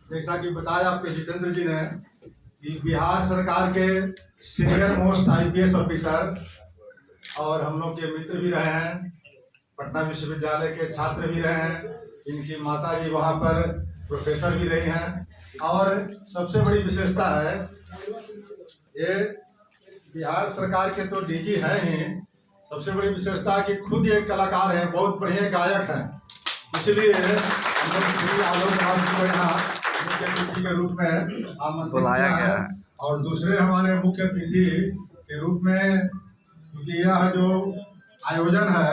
जैसा कि बताया आपके जितेंद्र जी ने कि बिहार सरकार के सीनियर मोस्ट आईपीएस ऑफिसर और हम लोग के मित्र भी रहे हैं, पटना विश्वविद्यालय के छात्र भी रहे हैं, इनकी माता जी वहाँ पर प्रोफेसर भी रही हैं। और सबसे बड़ी विशेषता है ये बिहार सरकार के तो डीजी हैं ही, सबसे बड़ी विशेषता कि खुद एक कलाकार हैं, बहुत बढ़िया गायक हैं। इसलिए हम लोग श्री आलोक राज जी को यहाँ मुख्य अतिथि के रूप में आमंत्रित किया है। और दूसरे हमारे मुख्य अतिथि के रूप में, क्योंकि यह जो आयोजन है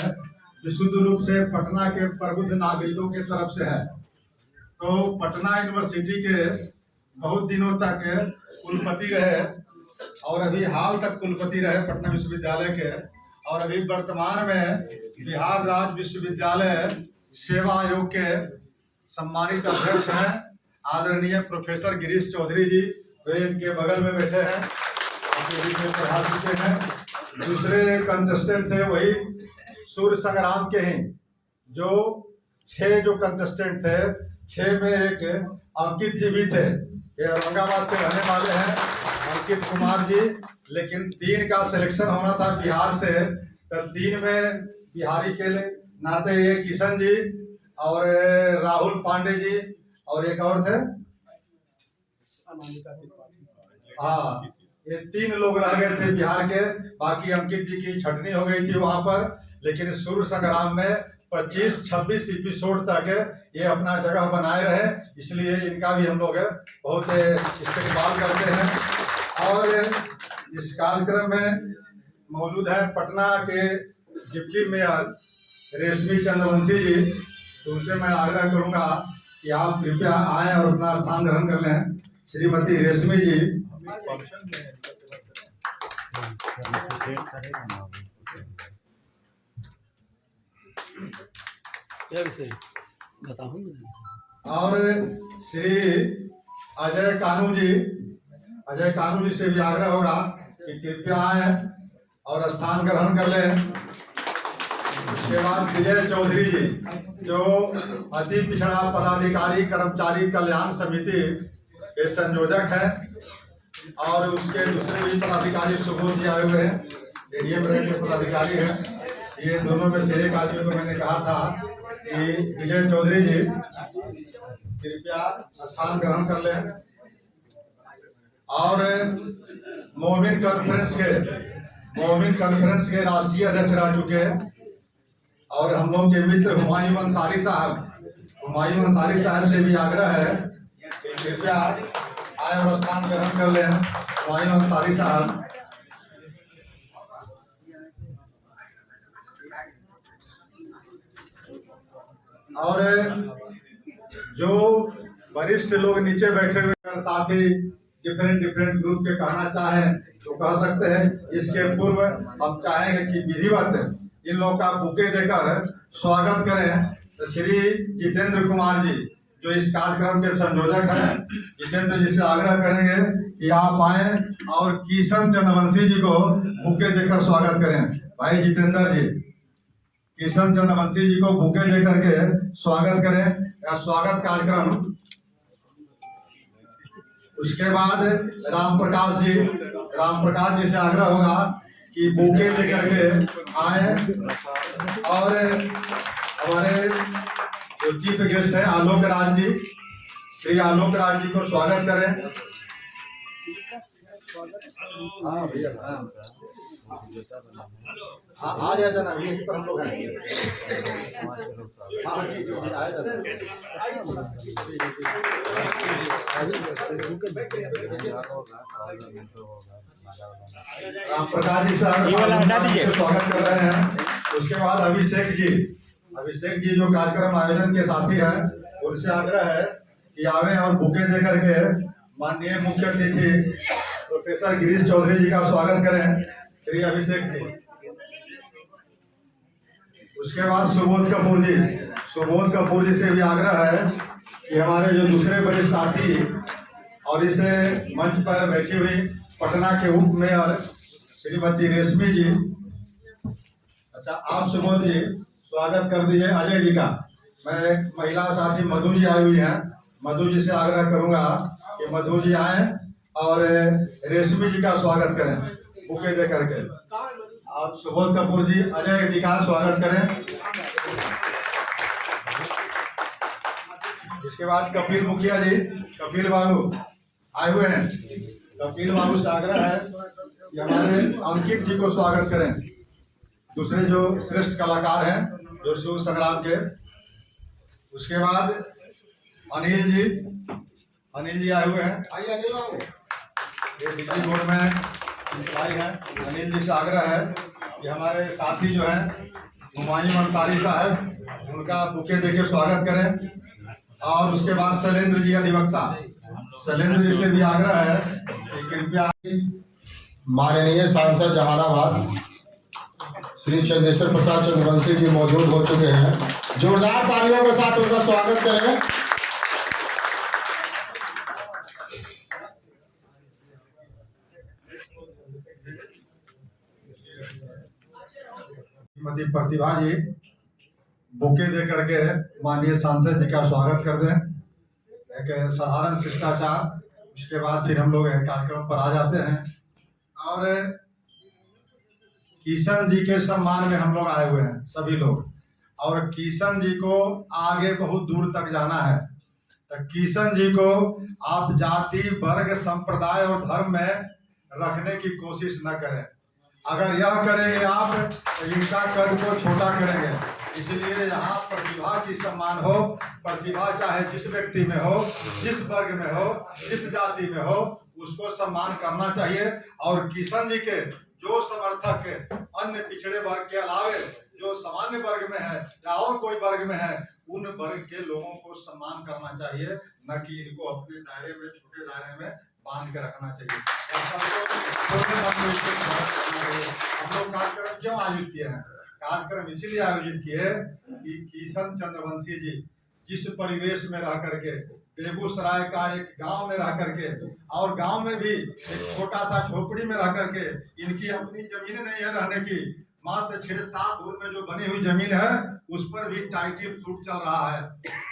विशुद्ध रूप से पटना के प्रबुद्ध नागरिकों के तरफ से है, तो पटना यूनिवर्सिटी के बहुत दिनों तक कुलपति रहे और अभी हाल तक कुलपति रहे पटना विश्वविद्यालय के, और अभी वर्तमान में बिहार राज्य विश्वविद्यालय सेवा आयोग के सम्मानित अध्यक्ष हैं आदरणीय प्रोफेसर गिरीश चौधरी जी, वे इनके बगल में बैठे हैं, पढ़ा चुके हैं। दूसरे कंटेस्टेंट थे वही सूर्य संग्राम के ही, जो 6 जो कंटेस्टेंट थे, 6 में एक अंकित जी भी थे, ये औरंगाबाद के रहने वाले हैं अंकित कुमार जी, लेकिन 3 का सिलेक्शन होना था बिहार से, तो 3 में बिहारी के नाते ये किशन जी और राहुल पांडे जी और एक और थे, हाँ, ये 3 लोग रह गए थे बिहार के। बाकी अंकित जी की छटनी हो गई थी वहां पर, लेकिन सूर्य संग्राम में 25-26 एपिसोड तक ये अपना जगह बनाए रहे, इसलिए इनका भी हम लोग बहुत इस्तेमाल करते हैं। और इस कार्यक्रम में मौजूद है पटना के डिप्टी मेयर रेशमी चंद्रवंशी जी, तो उनसे मैं आग्रह करूंगा कि आप कृपया आएं और अपना स्थान ग्रहण कर लें। श्रीमती रेशमी जी। और श्री अजय कानू जी से भी आग्रह होगा कि कृपया आए और स्थान ग्रहण कर लें। उसके बाद विजय चौधरी जी, जो अति पिछड़ा पदाधिकारी कर्मचारी कल्याण समिति के संयोजक हैं, और उसके दूसरे भी पदाधिकारी सुबोध जी आए हुए हैं, एडीएम रैंक के पदाधिकारी हैं। ये दोनों में से एक आदमी को मैंने कहा था कि विजय चौधरी जी कृपया स्थान ग्रहण कर लें। और मोमिन कॉन्फ्रेंस के राष्ट्रीय अध्यक्ष रह चुके हैं और हम लोग के मित्र हुमायूं अंसारी साहब से भी आग्रह है कि कृपया आए और स्थान ग्रहण कर लें। हुमायूं अंसारी साहब। और जो वरिष्ठ लोग नीचे बैठे हुए साथी डिफरेंट ग्रुप के कहना चाहें तो कह सकते हैं। इसके पूर्व हम चाहेंगे कि विधिवत इन लोगों का बुके देकर स्वागत करें। तो श्री जितेंद्र कुमार जी, जो इस कार्यक्रम के संयोजक हैं, जितेंद्र जी से आग्रह करेंगे कि आप आए और किशन चंद्रवंशी जी को बुके देकर स्वागत करें। भाई जितेंद्र जी, किशन चंद्रवंशी जी को बुके देकर के स्वागत करें या स्वागत कार्यक्रम। उसके बाद राम प्रकाश जी से आग्रह होगा कि बुके लेकर के आए। और हमारे जो चीफ गेस्ट है आलोक राज जी, श्री आलोक राज जी को स्वागत करें। हाँ भैया, आ जाना अभी पर हम लोग हैं। हाँ जी जी आ जाना। राम प्रकाश जी साहब स्वागत कर रहे हैं। उसके बाद अभिषेक जी जो कार्यक्रम आयोजन के साथी हैं, उनसे आग्रह है कि आवे और बुके दे करके माननीय मुख्य अतिथि प्रोफेसर गिरीश चौधरी जी का स्वागत करें। श्री अभिषेक जी। उसके बाद सुबोध कपूर जी से भी आग्रह है कि हमारे जो दूसरे वरिष्ठ साथी और इसे मंच पर बैठी हुई पटना के उप मेयर श्रीमती रेशमी जी, अच्छा आप सुबोध जी स्वागत कर दीजिए अजय जी का। मैं महिला साथी मधु जी आई हुई हैं, मधु जी से आग्रह करूंगा कि मधु जी आए और रेशमी जी का स्वागत करें बुके दे करके। आप सुबोध कपूर जी, अजय जी का स्वागत करें। इसके बाद कपिल मुखिया जी, कपिल बाबू आए हुए हैं। कपिल बाबू से आग्रह है कि हमारे अंकित जी को स्वागत करें, दूसरे जो श्रेष्ठ कलाकार हैं जो शिव संग्राम के। उसके बाद अनिल जी आए हुए हैं। आइए अनिल बाबू, ये बिजली बोर्ड में एम्प्लॉय हैं। अनिल जी से आग्रह है कि हमारे साथी जो हैं हुमायूं अंसारी साहब, उनका बुके देके स्वागत करें। और उसके बाद शैलेंद्र जी अधिवक्ता, शैलेंद्र जी से भी आग्रह है कि कृपया माननीय सांसद जहानाबाद श्री चंदेश्वर प्रसाद चंद्रवंशी जी मौजूद हो चुके हैं। जोरदार तालियों के साथ उनका स्वागत करें। श्रीमती प्रतिभा जी बुके दे करके माननीय सांसद जी का स्वागत कर दें। एक साधारण शिष्टाचार, उसके बाद फिर हम लोग कार्यक्रम पर आ जाते हैं। और किशन जी के सम्मान में हम लोग आए हुए हैं सभी लोग, और किशन जी को आगे बहुत दूर तक जाना है। तो किशन जी को आप जाति, वर्ग, संप्रदाय और धर्म में रखने की कोशिश न करें। अगर यह करेंगे आप तो इनका कद को छोटा करेंगे। इसलिए यहाँ प्रतिभा की सम्मान हो। प्रतिभा चाहे जिस व्यक्ति में हो, जिस वर्ग में हो, जिस जाति में हो, उसको सम्मान करना चाहिए। और किशन जी के जो समर्थक अन्य पिछड़े वर्ग के अलावे जो सामान्य वर्ग में है या और कोई वर्ग में है, उन वर्ग के लोगों को सम्मान करना चाहिए, न कि इनको अपने दायरे में, छोटे दायरे में बांध के रखना चाहिए। हम लोग कार्यक्रम क्यों आयोजित किए हैं? कार्यक्रम इसीलिए आयोजित किए कि किशन चंद्रवंशी जी जिस परिवेश में रह करके, बेगूसराय का एक गांव में रह करके, और गांव में भी एक छोटा सा झोपड़ी में रह करके, इनकी अपनी जमीन नहीं है रहने की, मात्र 6-7 दूर में जो बनी हुई जमीन है उस पर भी टाइटल सूट चल रहा है।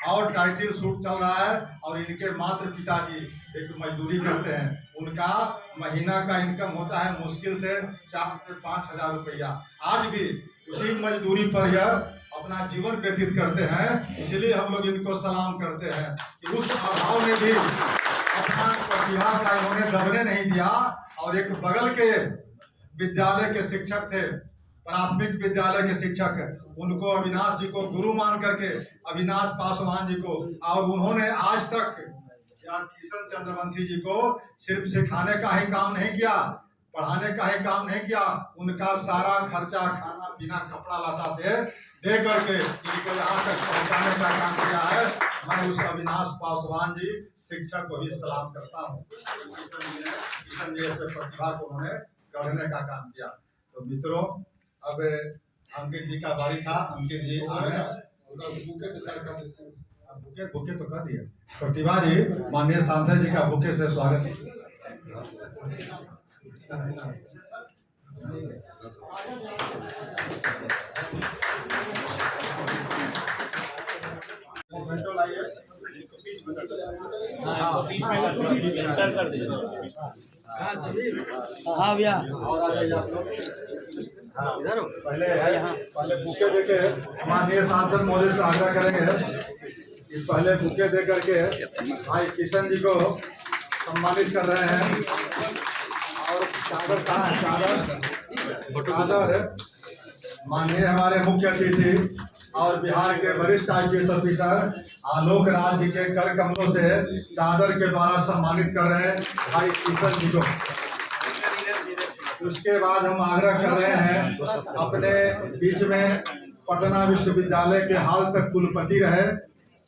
और टाइटल सूट चल रहा है और इनके मात्र पिताजी एक मजदूरी करते हैं। उनका महीना का इनकम होता है मुश्किल से 4 से 5 हजार रुपया। आज भी उसी मजदूरी पर यह अपना जीवन व्यतीत करते हैं। इसलिए हम लोग इनको सलाम करते हैं कि उस अभाव में भी अपना प्रतिभा का इन्होंने दबने नहीं दिया। और एक बगल के विद्यालय के शिक्षक थे, प्राथमिक विद्यालय के शिक्षक, उनको अविनाश जी को गुरु मान करके, अविनाश पासवान जी को, और उन्होंने आज तक किशन चंद्रवंशी जी को सिर्फ सिखाने का ही काम नहीं किया, पढ़ाने का ही काम नहीं किया, उनका सारा खर्चा खाना पीना कपड़ा लता से दे करके इनको यहाँ तक पहुँचाने का काम किया है। मैं उस अविनाश पासवान जी शिक्षक को भी सलाम करता हूँ। किशन जी से प्रतिभा को उन्होंने गढ़ने का काम किया। तो मित्रों, अब अंकित जी का बारी था। अंकित जी बुके से बुके तो कर दिया। प्रतिभा जी, माननीय सांसद जी का बुके से स्वागत। लाइए, हाँ भैया, और आ जाइए आप लोग। पहले बुके देके माननीय सांसद महोदय से आग्रह करेंगे कि पहले बुके दे करके भाई किशन जी को सम्मानित कर रहे हैं। और चादर कहाँ है? चादर माननीय हमारे मुख्य अतिथि और बिहार के वरिष्ठ IPS ऑफिसर आलोक राज जी के कर कमलों से चादर के द्वारा सम्मानित कर रहे हैं भाई किशन जी को। उसके बाद हम आग्रह कर रहे हैं अपने बीच में पटना विश्वविद्यालय के हाल तक कुलपति रहे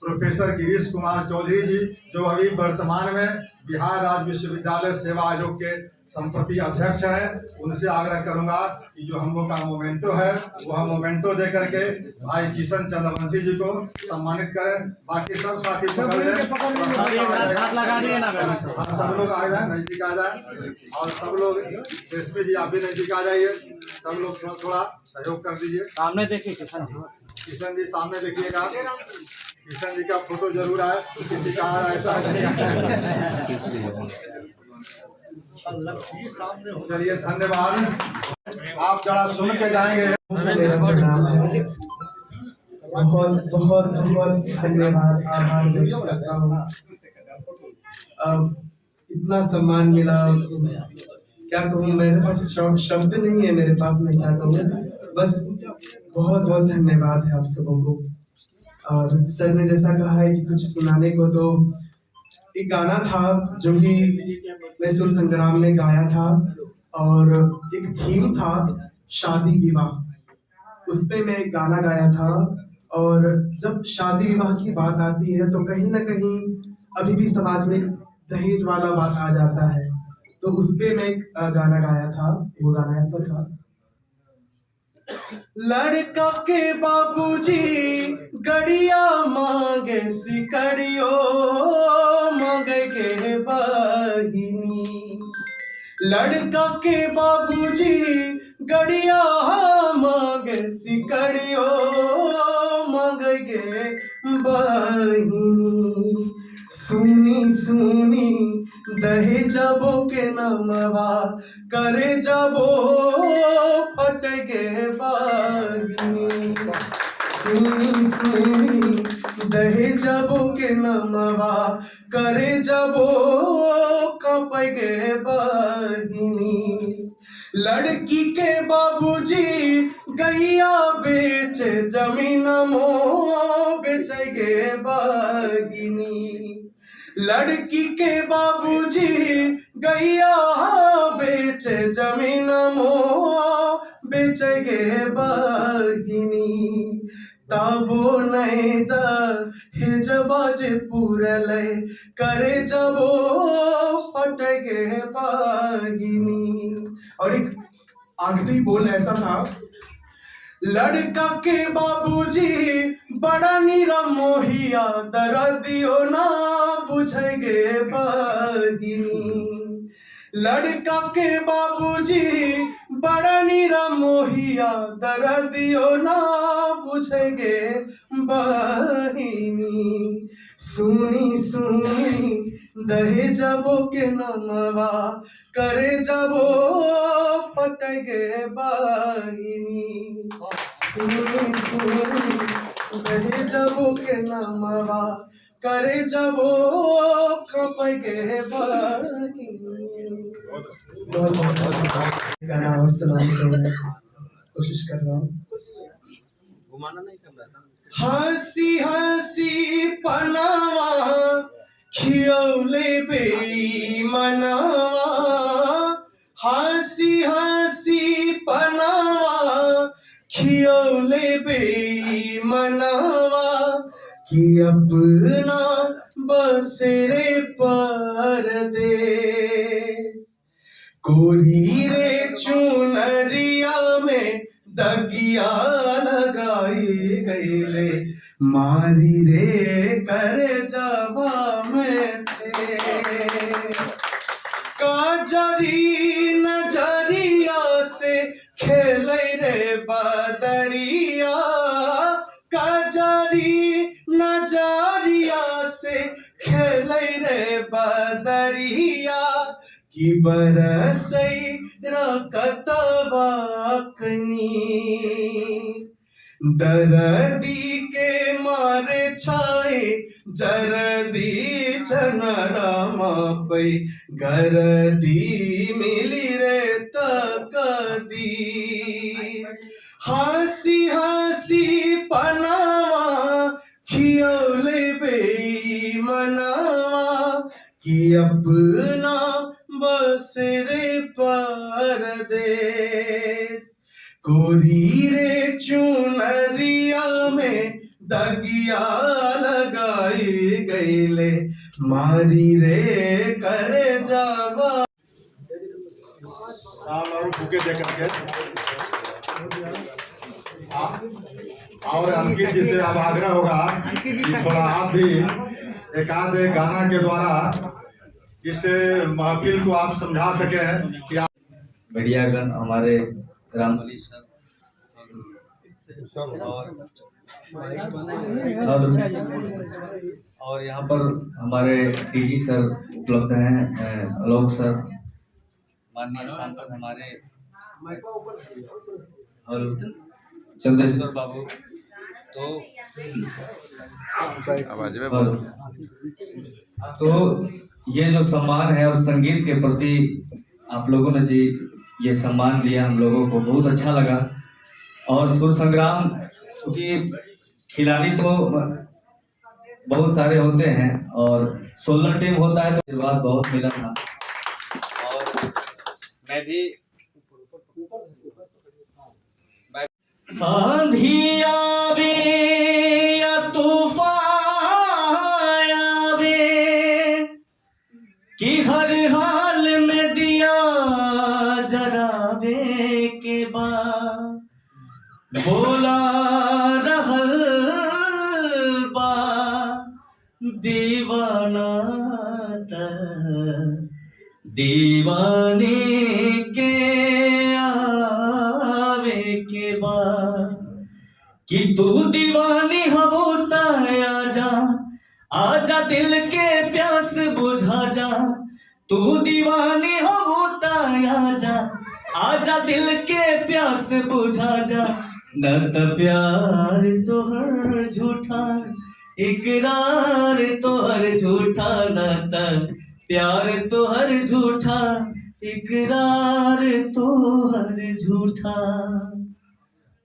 प्रोफेसर गिरीश कुमार चौधरी जी, जो अभी वर्तमान में बिहार राज्य विश्वविद्यालय सेवा आयोग के संप्रति अध्यक्ष है। उनसे आग्रह करूंगा कि जो हम लोग का मोमेंटो है वह मोमेंटो दे करके भाई किशन चंद्रवंशी जी को सम्मानित करें। बाकी सब साथी पकड़ लें, सब लोग आ जाए, नजदीक आ जाए। और सब लोग, एसपी जी आप भी नजदीक आ जाइए। सब लोग थोड़ा थोड़ा सहयोग कर दीजिए। सामने देखिए किशन जी सामने देखिएगा। किशन जी का फोटो जरूर आए, किसी का ऐसा नहीं आया। चलिए धन्यवाद, आप जरा सुन के जाएंगे। मेरा प्रणाम है। बहुत बहुत बहुत धन्यवाद, आभार व्यक्त करता हूँ। इतना सम्मान मिला, क्या कहूँ, मेरे पास शब्द नहीं है मेरे पास, मैं क्या कहूँ। बस बहुत बहुत धन्यवाद है आप सबों को। और सर ने जैसा कहा है कि कुछ सुनाने को, तो एक गाना था जो कि मैं सुर संग्राम में गाया था, और एक थीम था शादी विवाह, उस पे मैं एक गाना गाया था। और जब शादी विवाह की बात आती है तो कहीं ना कहीं अभी भी समाज में दहेज वाला बात आ जाता है, तो उस पे मैं एक गाना गाया था। वो गाना ऐसा था, लड़का के बाबूजी गड़िया मांगे सिकड़ियो, मांगे के बहिनी। लड़का के बाबूजी गड़िया मांगे सिकड़ियो, मांगे के बहिनी। सुनी सुनी दहेजबो के नमवा, करे जबो फट गे बहिनी। सुनी सुनी दहेजबो के नमवा, करे जबो कप गे बहिनी। लड़की के बाबूजी गैया बेचे जमीन मो, बेच गे बहिनी। लड़की के बाबूजी गैया बेचे जमीन मो, बेच गे बहिनी। तबो नहीं दहेज बाजे पूरले, करे जबो फट गे बहिनी। और एक आखिरी बोल ऐसा था, लड़का के बाबूजी बड़ा निरमोहिया, दर्दियो ना बुझेगे बहिनी। लड़का के बाबूजी बड़ा निरमोहिया, दर्दियो ना बुझेगे बहिनी। सुनी सुनी दहेजबो के नमवा, करे जबो फट गे बहिनी। सुनी सुनी दहेजबो के नमवा, करे जबो खप गे बहिनी। गाना और सुनाने को मैं कोशिश कर रहा हूँ। हंसी हंसी पनावा खियौले बेईमनवा, हंसी हंसी पनावा खियौले बेईमनवा। कि अपना बसेरे परदेस, कोरी रे चुनरिया में दगिया लगाई गईले, मारी रे कर जवा में थे। काजरी नजरिया से खेले रे बदरिया, काजरी नजरिया से खेले रे बदरिया। कि बरसई रकतवा कनी, दर्दी के मारे छाए जरदी चनरमा पई, गरदी मिली रे तकदी। हंसी हंसी पनावा खियौले बेईमनवा, कि अपना बसेरे परदेस, कोरी रे चुनरिया में दगिया लगाई गईले, मारी रे करे जावा। और बुके दे करके और अंकित जी से अब आग्रह होगा कि थोड़ा आप भी एक आध गाना के द्वारा इस महफिल को आप समझा सके कि आप मीडियागण, हमारे रामबली सर और और यहाँ पर हमारे डीजी सर उपलब्ध हैं, आलोक सर, माननीय सांसद हमारे और चंद्रेश्वर बाबू। तो ये जो सम्मान है और संगीत के प्रति आप लोगों ने जी ये सम्मान दिया, हम लोगों को बहुत अच्छा लगा। और सुर संग्राम, क्योंकि खिलाड़ी तो बहुत सारे होते हैं और 16 टीम होता है, तो इस बात बहुत मिला था। और मैं भी आंधी आवे या तूफान आवे कि हर हाल में दिया जरावे के बाद बोला रहल बा दीवाना त दीवाने के आवे के बाद कि तू दीवानी होता आजा, आजा दिल के प्यास बुझा जा। तू दीवानी होता आजा, आजा दिल के प्यास बुझा जा। न त प्यार तोहर झूठा, इकरार तोहर झूठा। न त प्यार तोहर झूठा, इकरार तोहर झूठा।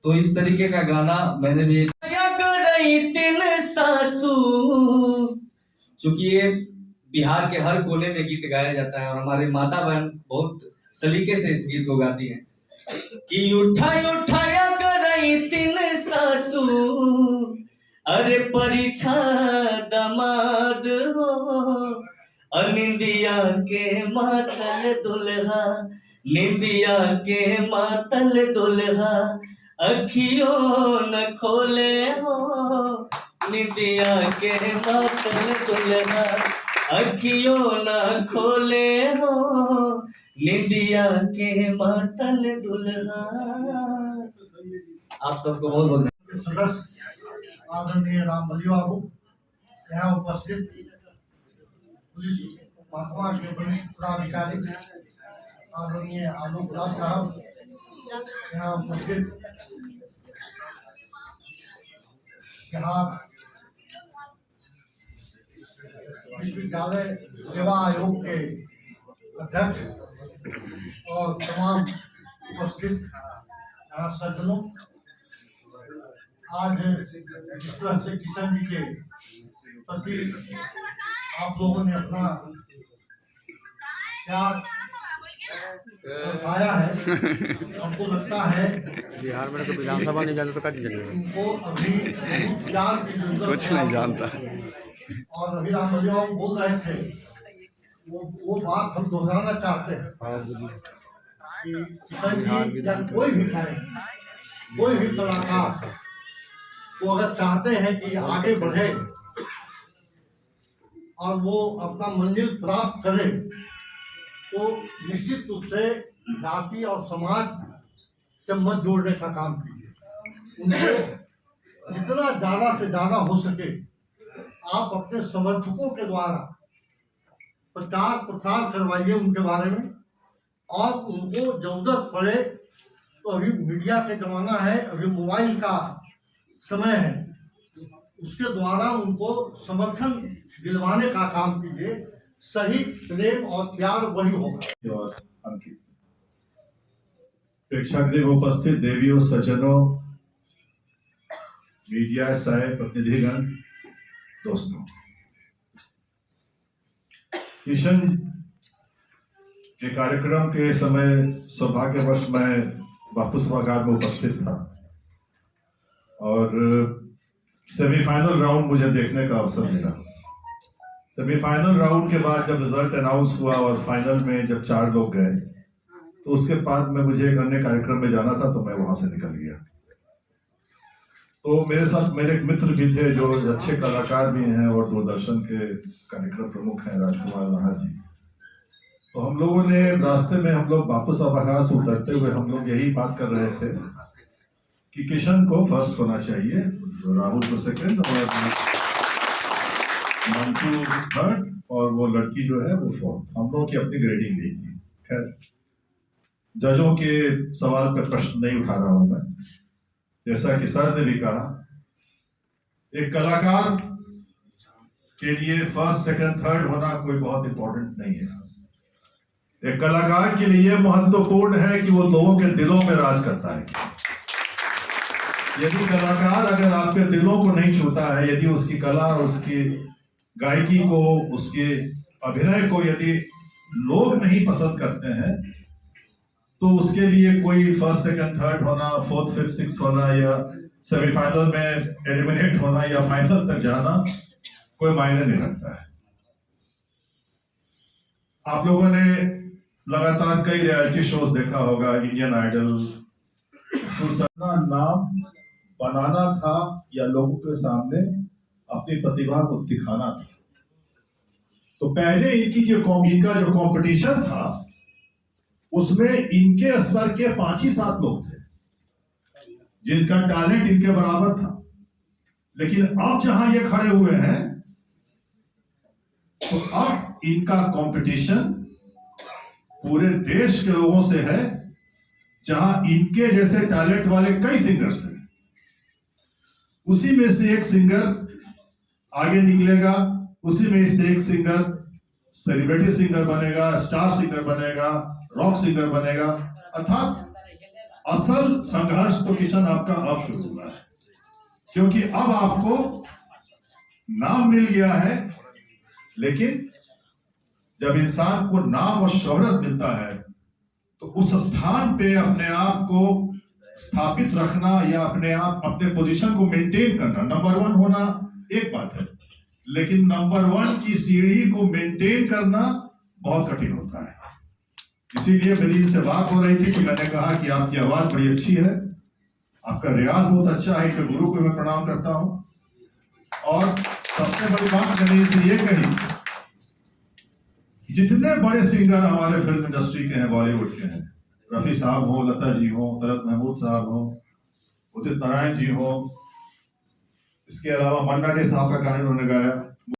तो इस तरीके का गाना मैंने भी तीन सासू, चूंकि ये बिहार के हर कोने में गीत गाया जाता है और हमारे माता बहन बहुत सलीके से इस गीत को गाती हैं कि उठाया करई तीन सासू, अरे परीक्षा दमाद हो। निंदिया के मातल दुल्हा, निंदिया के मातल दुल्हा, अखियों न खोले हो। निंदिया के मातल दुल्हा, अखियों न खोले हो। निंदिया के मातल दुल्हा। आप सबको बहुत बहुत सदस्य आदरणीय राम बलिया बाबू, यहाँ उपस्थित पुलिस महकमा के वरिष्ठ पदाधिकारी आदरणीय आलोक राज साहब, यहाँ उपस्थित यहाँ विश्वविद्यालय सेवा आयोग के अध्यक्ष और तमाम उपस्थित यहाँ सज्जनों, आज जिस तरह से किशन जी के प्रति आप लोगों ने अपना प्यार दर्शाया है, हमको लगता है बिहार में तो विधानसभा नहीं जाने तो क्या जाने उनको अभी प्यार की जरूरत कुछ नहीं जानता। और अभी राम बलिया बोल रहे थे, वो बात हम दोहराना चाहते हैं कि किशन जी या कोई भी खाए, कोई भी कलाकार वो अगर चाहते हैं कि आगे बढ़े और वो अपना मंजिल प्राप्त करे, तो निश्चित रूप से जाति और समाज से मत जोड़ने का काम कीजिए। उनको जितना ज़्यादा से ज़्यादा हो सके आप अपने समर्थकों के द्वारा प्रचार प्रसार करवाइए उनके बारे में, और उनको जरूरत पड़े तो अभी मीडिया के ज़माना है, अभी मोबाइल का समय है, उसके द्वारा उनको समर्थन दिलवाने का काम कीजिए। सही प्रेम और प्यार वही होगा। और अंकित प्रेक्षागृह में उपस्थित देवियों, सज्जनों, मीडिया सहायक प्रतिनिधिगण, दोस्तों, किशन के कार्यक्रम के समय सौभाग्यवश मैं बापू सभागार में उपस्थित था और सेमीफाइनल राउंड मुझे देखने का अवसर मिला। सेमीफाइनल राउंड के बाद जब रिजल्ट अनाउंस हुआ और फाइनल में जब 4 लोग गए, तो उसके बाद में मुझे एक अन्य कार्यक्रम में जाना था, तो मैं वहां से निकल गया। तो मेरे साथ मेरे एक मित्र भी थे जो अच्छे कलाकार भी हैं और दूरदर्शन के कार्यक्रम प्रमुख हैं, राजकुमार नाहर जी। तो हम लोगों ने रास्ते में, हम लोग बापू सभागार से उतरते हुए हम लोग यही बात कर रहे थे कि किशन को फर्स्ट होना चाहिए, राहुल को सेकंड और मंटू थर्ड और वो लड़की जो है वो फोर्थ। हम लोग की अपनी ग्रेडिंग नहीं थी। खैर, जजों के सवाल पर प्रश्न नहीं उठा रहा हूं मैं। जैसा कि सर ने भी कहा, एक कलाकार के लिए फर्स्ट सेकंड थर्ड होना कोई बहुत इंपॉर्टेंट नहीं है। एक कलाकार के लिए महत्वपूर्ण है कि वो लोगों के दिलों में राज करता है। यदि कलाकार अगर आपके दिलों को नहीं छूता है, यदि उसकी कला, उसकी गायकी को, उसके अभिनय को यदि लोग नहीं पसंद करते हैं, तो उसके लिए कोई फर्स्ट सेकंड थर्ड होना, फोर्थ फिफ्थ सिक्स होना या सेमीफाइनल में एलिमिनेट होना या फाइनल तक जाना कोई मायने नहीं रखता है। आप लोगों ने लगातार कई रियलिटी शोज देखा होगा, इंडियन आइडल। सुरसंगा नाम बनाना था या लोगों के सामने अपनी प्रतिभा को दिखाना था। तो पहले इनकी जो कंपटीशन था उसमें इनके स्तर के 5 ही 7 लोग थे जिनका टैलेंट इनके बराबर था। लेकिन अब जहां ये खड़े हुए हैं तो अब इनका कंपटीशन पूरे देश के लोगों से है, जहां इनके जैसे टैलेंट वाले कई सिंगर्स हैं। उसी में से एक सिंगर आगे निकलेगा, उसी में से एक सिंगर सेलिब्रिटी सिंगर बनेगा, स्टार सिंगर बनेगा, रॉक सिंगर बनेगा। अर्थात असल संघर्ष तो किशन आपका अब शुरू हुआ है, क्योंकि अब आपको नाम मिल गया है। लेकिन जब इंसान को नाम और शोहरत मिलता है तो उस स्थान पे अपने आप को स्थापित रखना या अपने पोजीशन को मेंटेन करना, नंबर 1 होना एक बात है, लेकिन नंबर 1 की सीढ़ी को मेंटेन करना बहुत कठिन होता है। इसीलिए मेरी इनसे बात हो रही थी कि मैंने कहा कि आपकी आवाज बड़ी अच्छी है, आपका रियाज बहुत अच्छा है, कि गुरु को मैं प्रणाम करता हूं। और सबसे बड़ी बात मैंने इनसे ये कही, जितने बड़े सिंगर हमारे फिल्म इंडस्ट्री के हैं, बॉलीवुड के हैं, रफी साहब हो, लता जी हो, तलत महमूद साहब हो, उदित नारायण जी हो, इसके अलावा मन्ना डे साहब का गाना उन्होंने गाया,